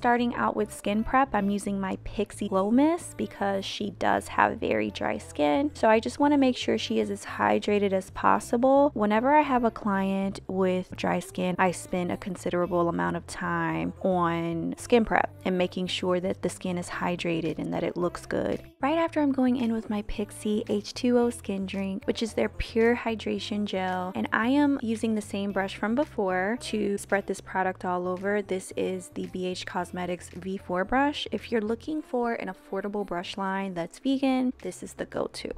starting out with skin prep, I'm using my Pixie Glow Mist because she does have very dry skin. So I just want to make sure she is as hydrated as possible. Whenever I have a client with dry skin, I spend a considerable amount of time on skin prep and making sure that the skin is hydrated and that it looks good. Right after, I'm going in with my Pixie H2O Skin Drink, which is their pure hydration gel, and I am using the same brush from before to spread this product all over. This is the BH Cosmetics V4 brush. If you're looking for an affordable brush line that's vegan, this is the go-to.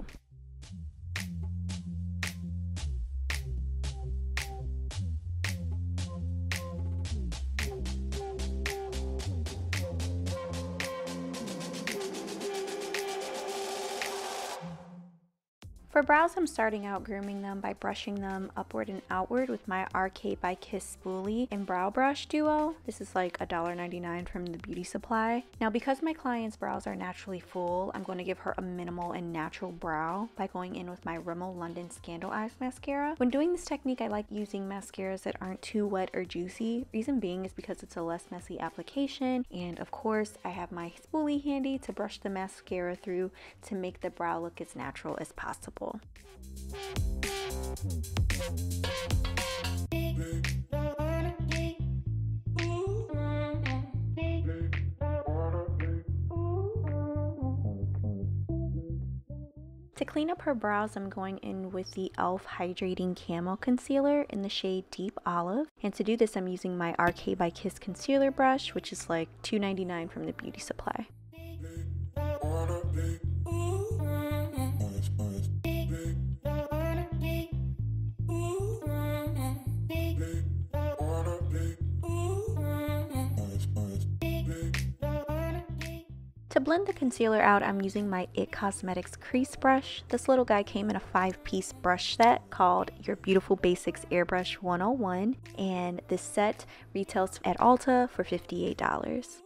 For brows, I'm starting out grooming them by brushing them upward and outward with my RK by Kiss Spoolie and Brow Brush Duo. This is like $1.99 from the beauty supply. Now, because my client's brows are naturally full, I'm going to give her a minimal and natural brow by going in with my Rimmel London Scandal Eyes Mascara. When doing this technique, I like using mascaras that aren't too wet or juicy. Reason being is because it's a less messy application, and of course, I have my spoolie handy to brush the mascara through to make the brow look as natural as possible. To clean up her brows, I'm going in with the e.l.f. Hydrating Concealer in the shade Deep Olive. And to do this, I'm using my RK by Kiss concealer brush, which is like $2.99 from the beauty supply. To blend the concealer out, I'm using my IT Cosmetics crease brush. This little guy came in a 5-piece brush set called Your Beautiful Basics Airbrush 101, and this set retails at Ulta for $58.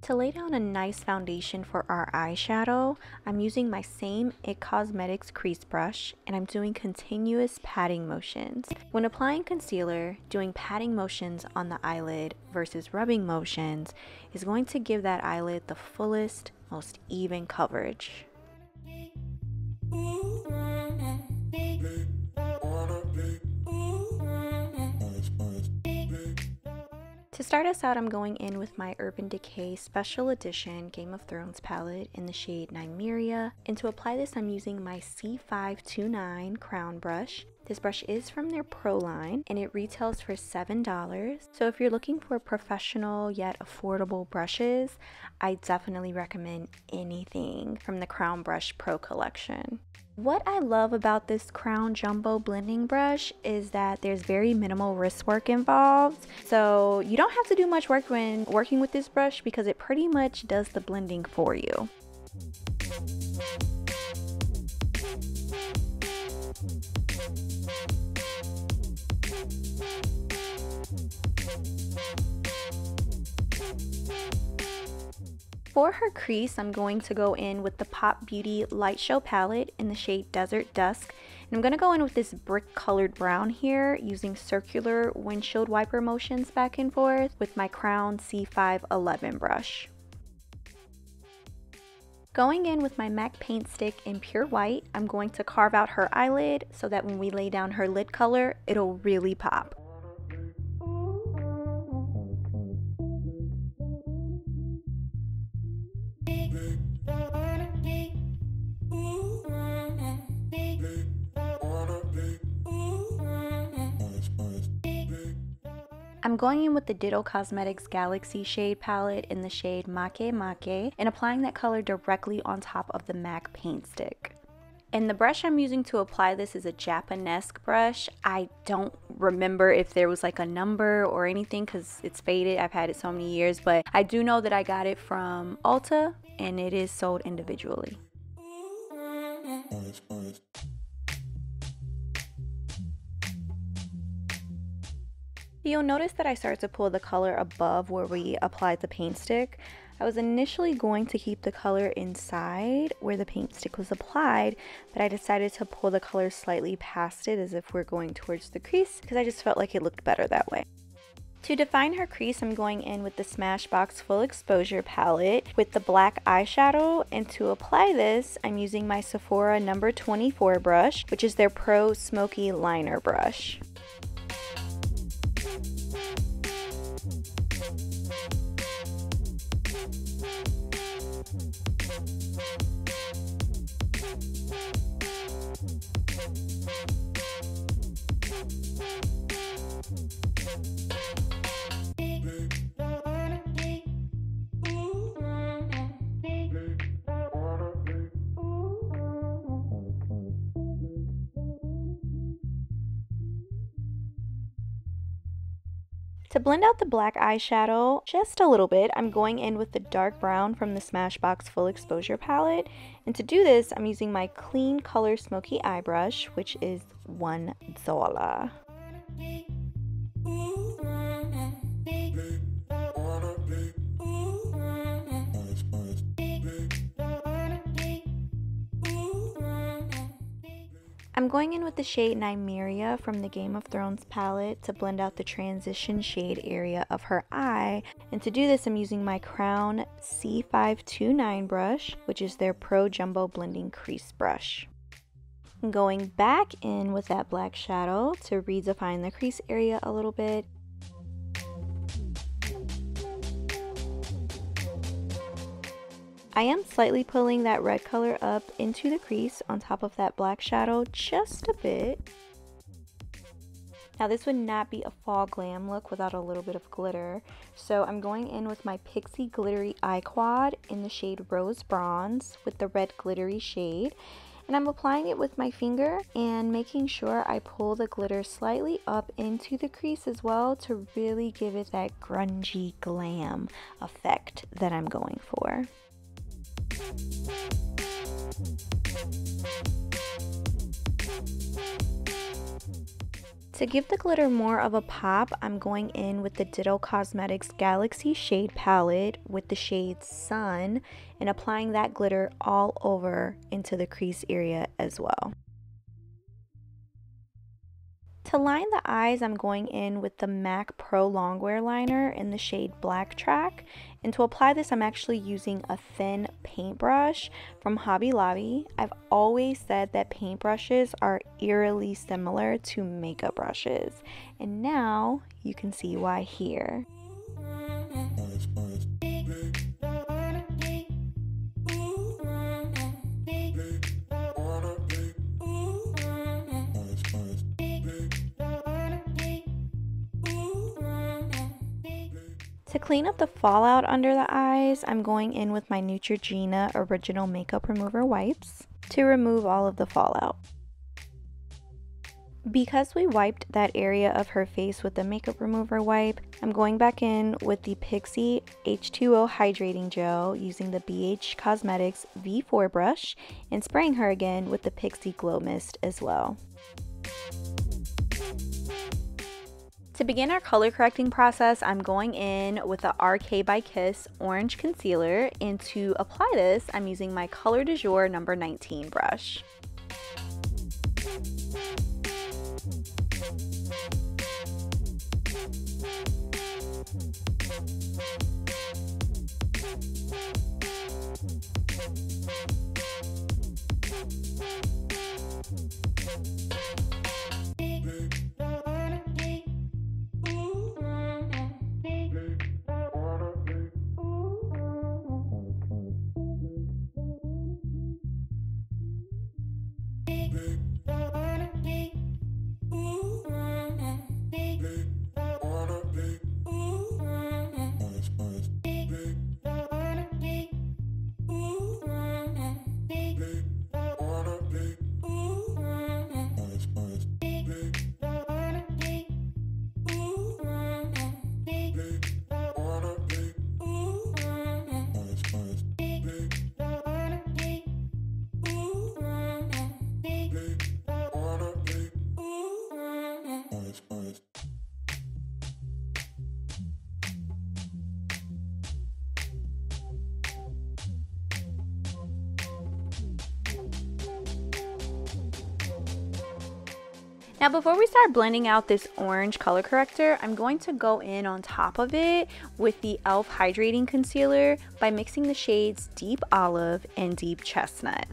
To lay down a nice foundation for our eyeshadow, I'm using my same IT Cosmetics crease brush, and I'm doing continuous patting motions. When applying concealer, doing patting motions on the eyelid versus rubbing motions is going to give that eyelid the fullest, most even coverage. To start us out, I'm going in with my Urban Decay Special Edition Game of Thrones palette in the shade Nymeria. And to apply this, I'm using my C529 crown brush. This brush is from their Pro line and it retails for $7. So if you're looking for professional yet affordable brushes, I definitely recommend anything from the Crown Brush Pro collection. What I love about this Crown Jumbo blending brush is that there's very minimal wrist work involved. So you don't have to do much work when working with this brush because it pretty much does the blending for you. For her crease, I'm going to go in with the Pop Beauty Light Show palette in the shade Desert Dusk. And I'm going to go in with this brick colored brown here using circular windshield wiper motions back and forth with my Crown C511 brush. Going in with my MAC paint stick in pure white, I'm going to carve out her eyelid so that when we lay down her lid color, it'll really pop. I'm going in with the Ditto Cosmetics Galaxy shade palette in the shade Make Make and applying that color directly on top of the MAC paint stick. And the brush I'm using to apply this is a Japonesque brush. I don't remember if there was like a number or anything because it's faded. I've had it so many years, but I do know that I got it from Ulta and it is sold individually. You'll notice that I start to pull the color above where we applied the paint stick. I was initially going to keep the color inside where the paint stick was applied, but I decided to pull the color slightly past it as if we're going towards the crease because I just felt like it looked better that way. To define her crease, I'm going in with the Smashbox Full Exposure palette with the black eyeshadow, and to apply this, I'm using my Sephora number 24 brush, which is their Pro Smoky Liner brush. To blend out the black eyeshadow just a little bit, I'm going in with the dark brown from the Smashbox Full Exposure palette. And to do this, I'm using my Clean Color Smoky Eye brush, which is $1. I'm going in with the shade Nymeria from the Game of Thrones palette to blend out the transition shade area of her eye. And to do this, I'm using my Crown C529 brush, which is their Pro Jumbo Blending Crease brush. I'm going back in with that black shadow to redefine the crease area a little bit. I am slightly pulling that red color up into the crease on top of that black shadow just a bit. Now this would not be a fall glam look without a little bit of glitter, so I'm going in with my Pixie Glittery Eye Quad in the shade Rose Bronze with the red glittery shade. And I'm applying it with my finger and making sure I pull the glitter slightly up into the crease as well to really give it that grungy glam effect that I'm going for. To give the glitter more of a pop, I'm going in with the Ditto Cosmetics Galaxy shade palette with the shade Sun and applying that glitter all over into the crease area as well. To line the eyes, I'm going in with the MAC Pro Longwear Liner in the shade Black Track. And to apply this, I'm actually using a thin paintbrush from Hobby Lobby. I've always said that paintbrushes are eerily similar to makeup brushes. And now you can see why here. To clean up the fallout under the eyes, I'm going in with my Neutrogena Original Makeup Remover wipes to remove all of the fallout. Because we wiped that area of her face with the makeup remover wipe, I'm going back in with the Pixie H2O Hydrating Gel using the BH Cosmetics V4 brush and spraying her again with the Pixie Glow Mist as well. To begin our color correcting process, I'm going in with the RK by Kiss Orange Concealer, and to apply this, I'm using my Color du Jour number 19 brush. Now before we start blending out this orange color corrector, I'm going to go in on top of it with the e.l.f. Hydrating Concealer by mixing the shades Deep Olive and Deep Chestnut.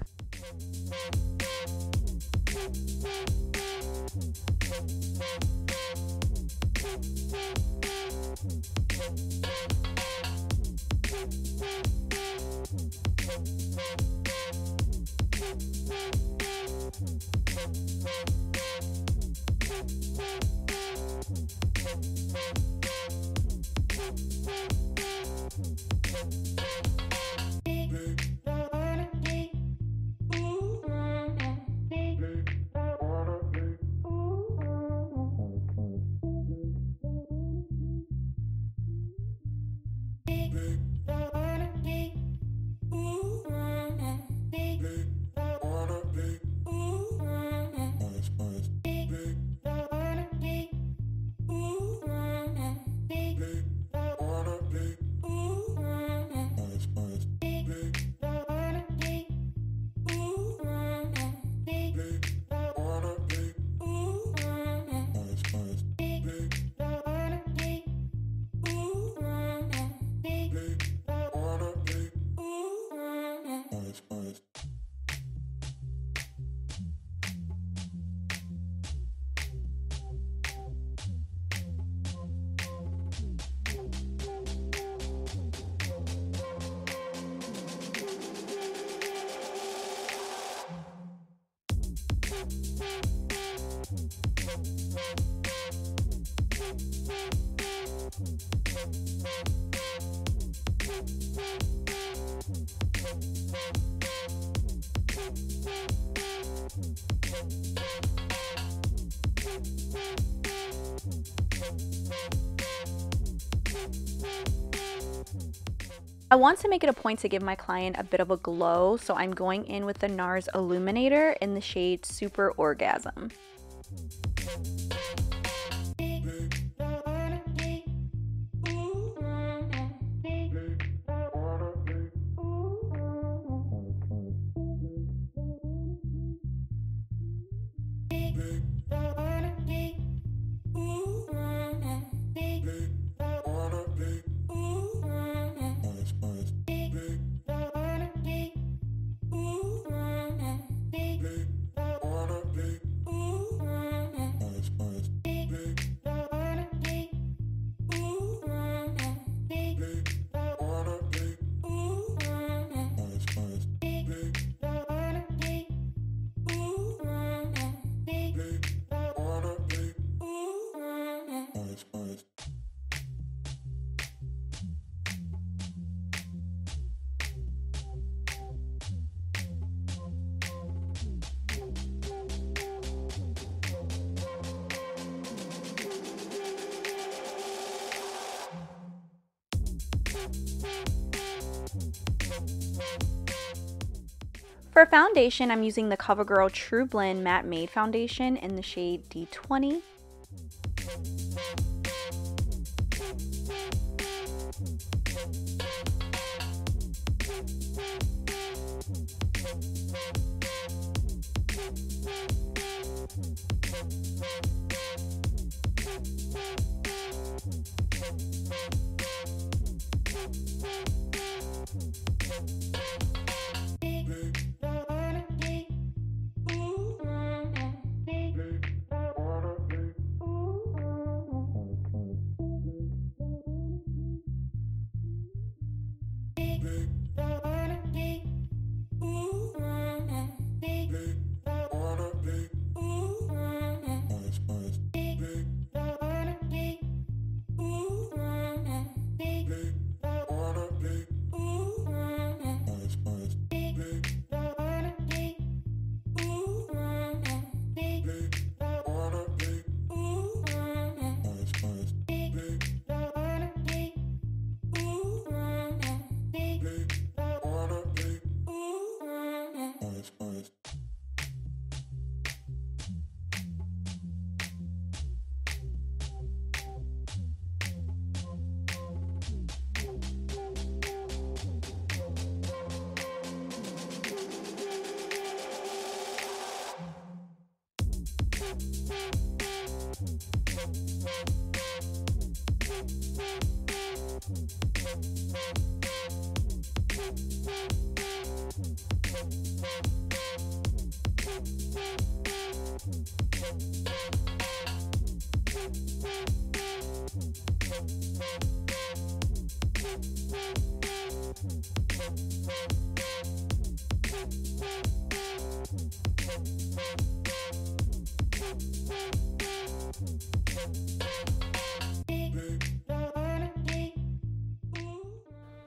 I want to make it a point to give my client a bit of a glow, so I'm going in with the NARS Illuminator in the shade Super Orgasm. For foundation, I'm using the CoverGirl True Blend Matte Made Foundation in the shade D20.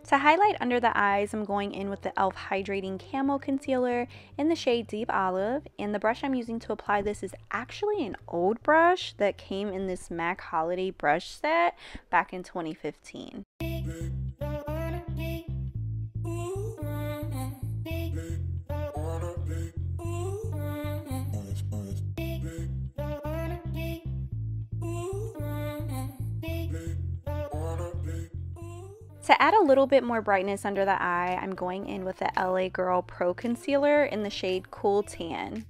To highlight under the eyes, I'm going in with the e.l.f. Hydrating Camo Concealer in the shade Deep Olive, and the brush I'm using to apply this is actually an old brush that came in this MAC holiday brush set back in 2015. To add a little bit more brightness under the eye, I'm going in with the LA Girl Pro Concealer in the shade Cool Tan.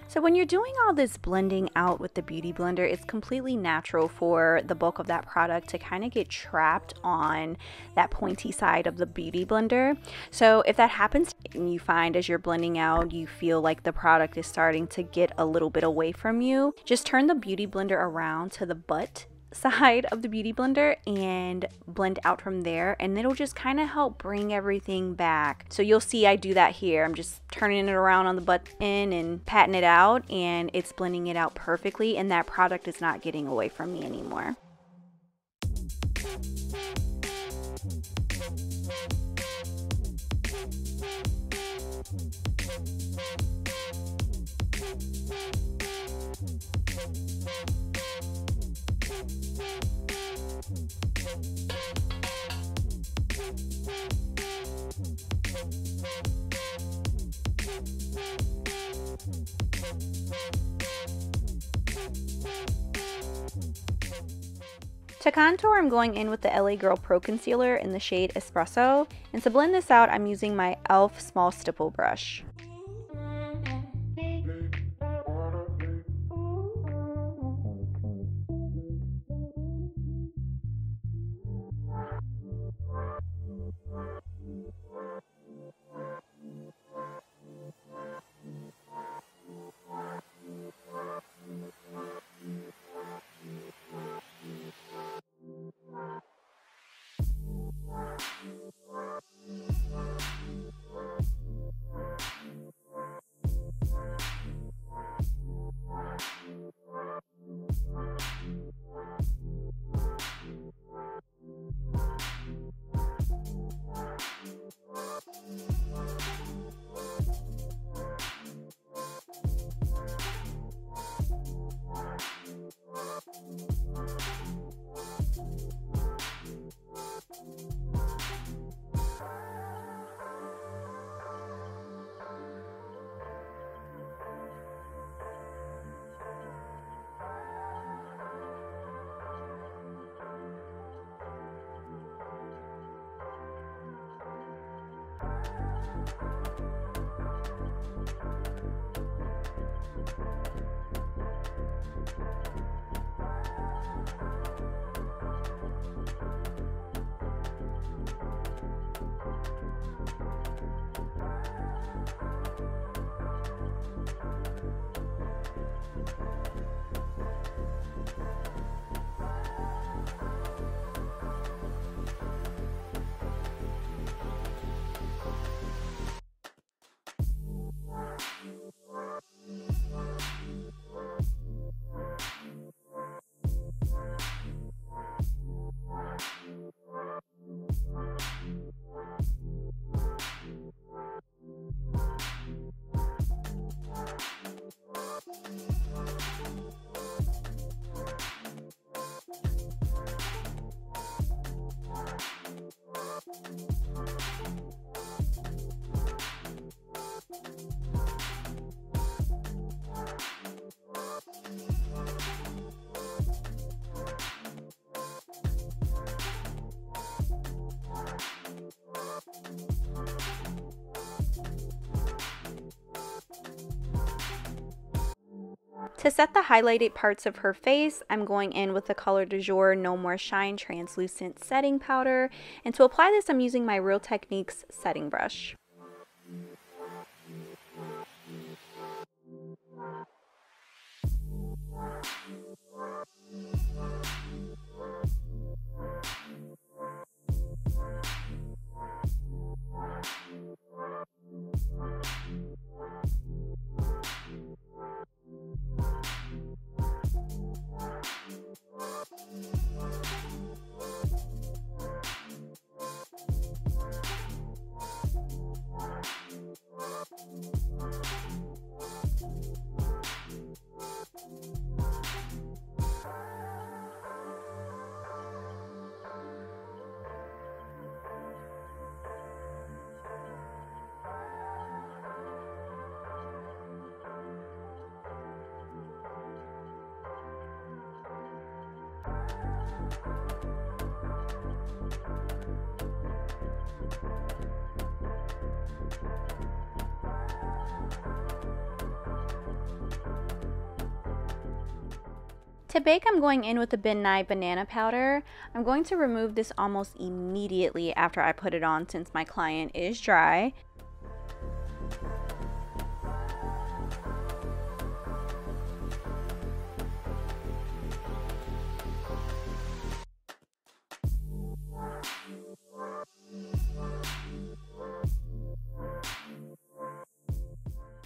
So when you're doing all this blending out with the Beauty Blender, it's completely natural for the bulk of that product to kind of get trapped on that pointy side of the Beauty Blender. So if that happens and you find as you're blending out, you feel like the product is starting to get a little bit away from you, just turn the Beauty Blender around to the butt side of the Beauty Blender and blend out from there, and it'll just kind of help bring everything back. So you'll see I do that here. I'm just turning it around on the butt end and patting it out, and it's blending it out perfectly, and that product is not getting away from me anymore. To contour, I'm going in with the LA Girl Pro Concealer in the shade Espresso, and to blend this out, I'm using my e.l.f. Small Stipple brush. To set the highlighted parts of her face, I'm going in with the Color du Jour No More Shine Translucent Setting Powder, and to apply this I'm using my Real Techniques setting brush. To bake, I'm going in with the Ben Nye banana powder. I'm going to remove this almost immediately after I put it on since my client is dry.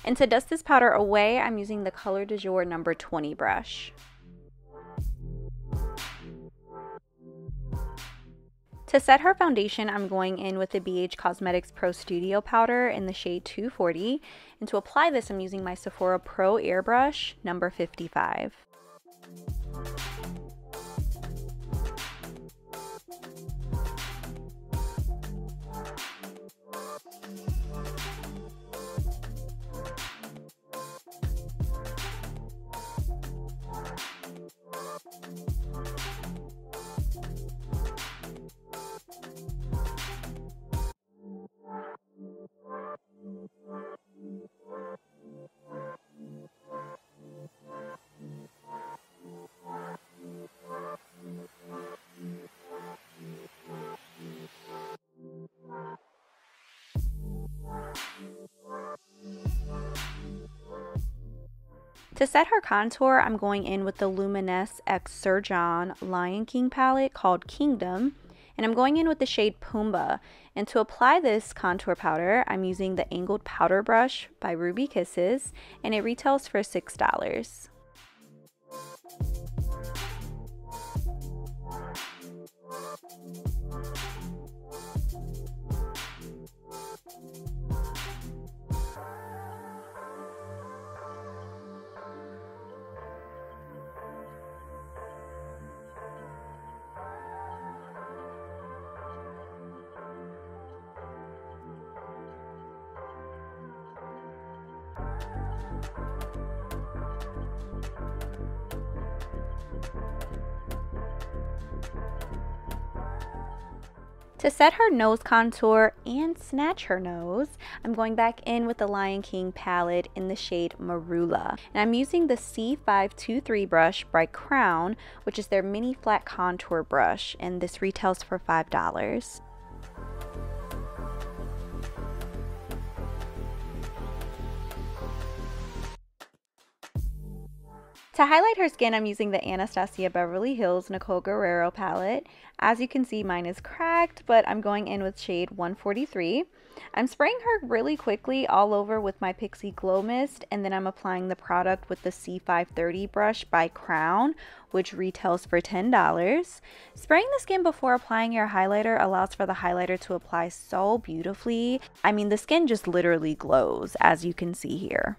And to dust this powder away, I'm using the Color du Jour number 20 brush. To set her foundation, I'm going in with the BH Cosmetics Pro Studio powder in the shade 240. And to apply this, I'm using my Sephora Pro Airbrush number 55. To set her contour, I'm going in with the Luminous X Sir John Lion King palette called Kingdom, and I'm going in with the shade Pumbaa. And to apply this contour powder, I'm using the Angled Powder Brush by Ruby Kisses, and it retails for $6. To set her nose contour and snatch her nose, I'm going back in with the Lion King palette in the shade Marula. And I'm using the C523 brush by Kwon, which is their mini flat contour brush, and this retails for $5. To highlight her skin, I'm using the Anastasia Beverly Hills Nicole Guerrero palette. As you can see, mine is cracked, but I'm going in with shade 143. I'm spraying her really quickly all over with my Pixie Glow Mist, and then I'm applying the product with the C530 brush by Kwon, which retails for $10. Spraying the skin before applying your highlighter allows for the highlighter to apply so beautifully. I mean, the skin just literally glows, as you can see here.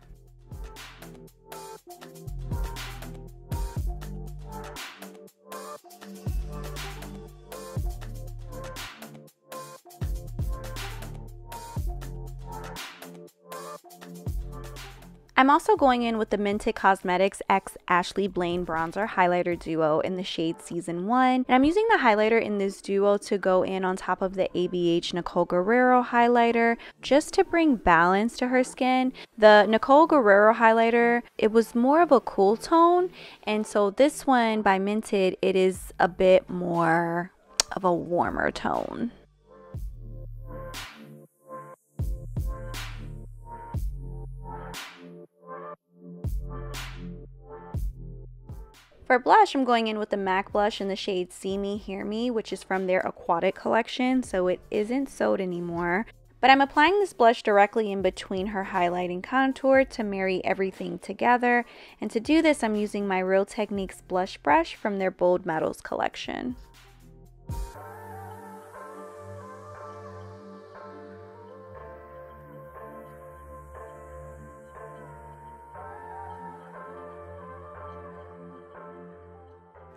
I'm also going in with the Minted Cosmetics X Ashley Blaine Bronzer Highlighter Duo in the shade Season 1. And I'm using the highlighter in this duo to go in on top of the ABH Nicole Guerrero highlighter just to bring balance to her skin. The Nicole Guerrero highlighter, it was more of a cool tone, and so this one by Minted, it is a bit more of a warmer tone. For blush, I'm going in with the MAC blush in the shade See Me, Hear Me, which is from their Aquatic collection, so it isn't sewed anymore. But I'm applying this blush directly in between her highlight and contour to marry everything together. And to do this, I'm using my Real Techniques blush brush from their Bold Metals collection.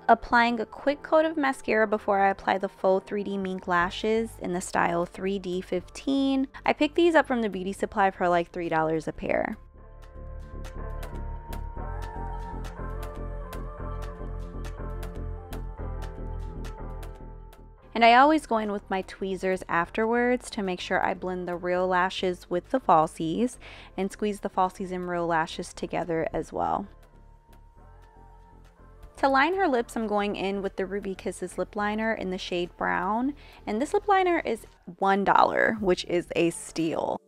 Applying a quick coat of mascara before I apply the faux 3D mink lashes in the style 3D15. I picked these up from the beauty supply for like $3 a pair. And I always go in with my tweezers afterwards to make sure I blend the real lashes with the falsies and squeeze the falsies and real lashes together as well. To line her lips, I'm going in with the Ruby Kisses lip liner in the shade Brown, and this lip liner is $1, which is a steal.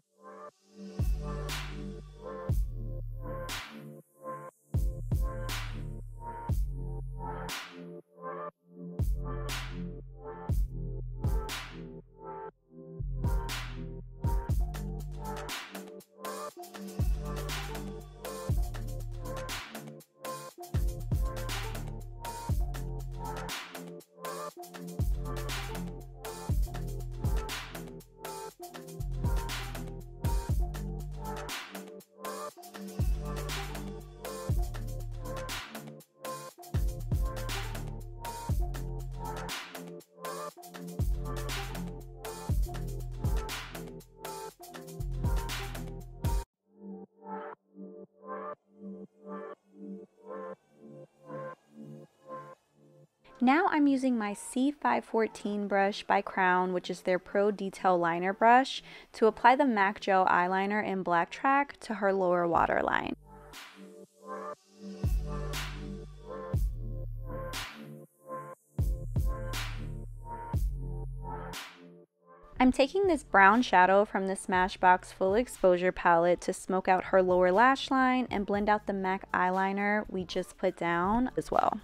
Now I'm using my C514 brush by Kwon, which is their Pro Detail Liner brush, to apply the MAC Gel eyeliner in Black Track to her lower waterline. I'm taking this brown shadow from the Smashbox Full Exposure palette to smoke out her lower lash line and blend out the MAC eyeliner we just put down as well.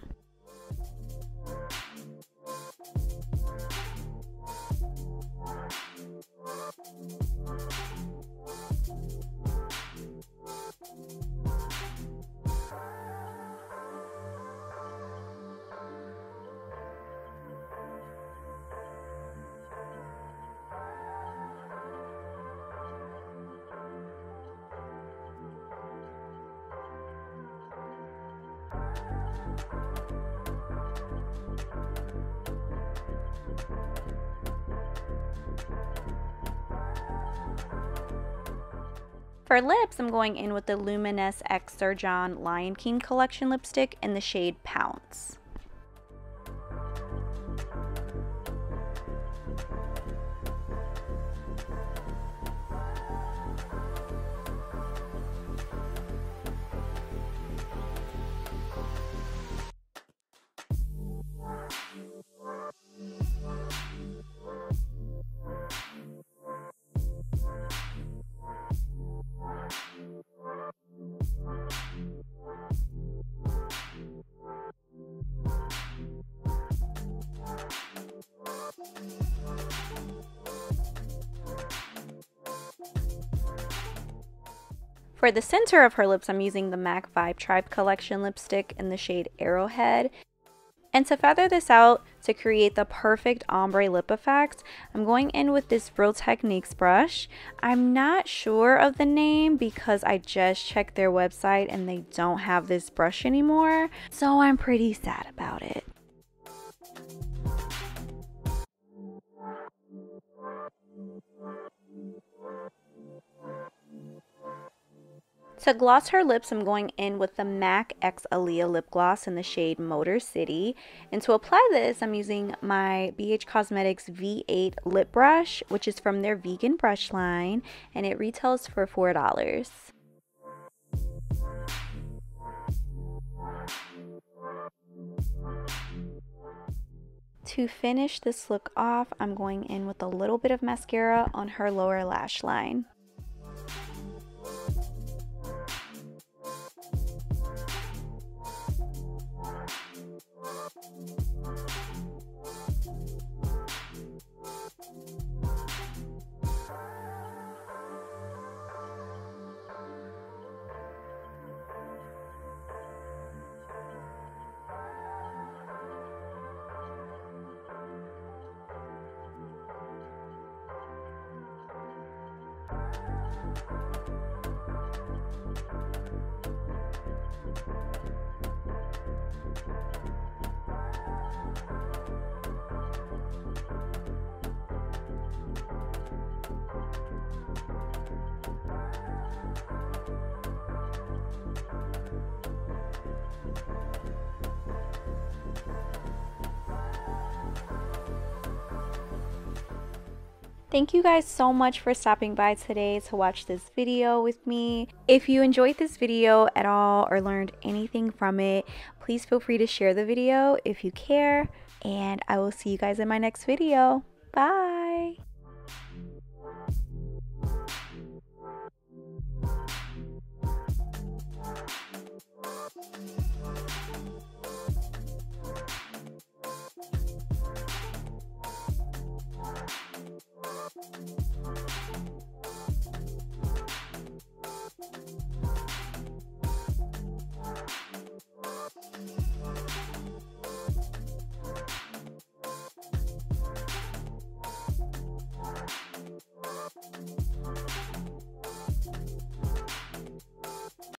For lips, I'm going in with the Luminous X Surgeon Lion King Collection lipstick in the shade Pounce. For the center of her lips, I'm using the MAC Vibe Tribe Collection lipstick in the shade Arrowhead. And to feather this out to create the perfect ombre lip effect, I'm going in with this Real Techniques brush. I'm not sure of the name because I just checked their website and they don't have this brush anymore, so I'm pretty sad about it. To gloss her lips, I'm going in with the MAC X Aaliyah lip gloss in the shade Motor City. And to apply this, I'm using my BH Cosmetics V8 lip brush, which is from their vegan brush line, and it retails for $4. To finish this look off, I'm going in with a little bit of mascara on her lower lash line. Thank you guys so much for stopping by today to watch this video with me. If you enjoyed this video at all or learned anything from it, please feel free to share the video if you care, and I will see you guys in my next video. Bye!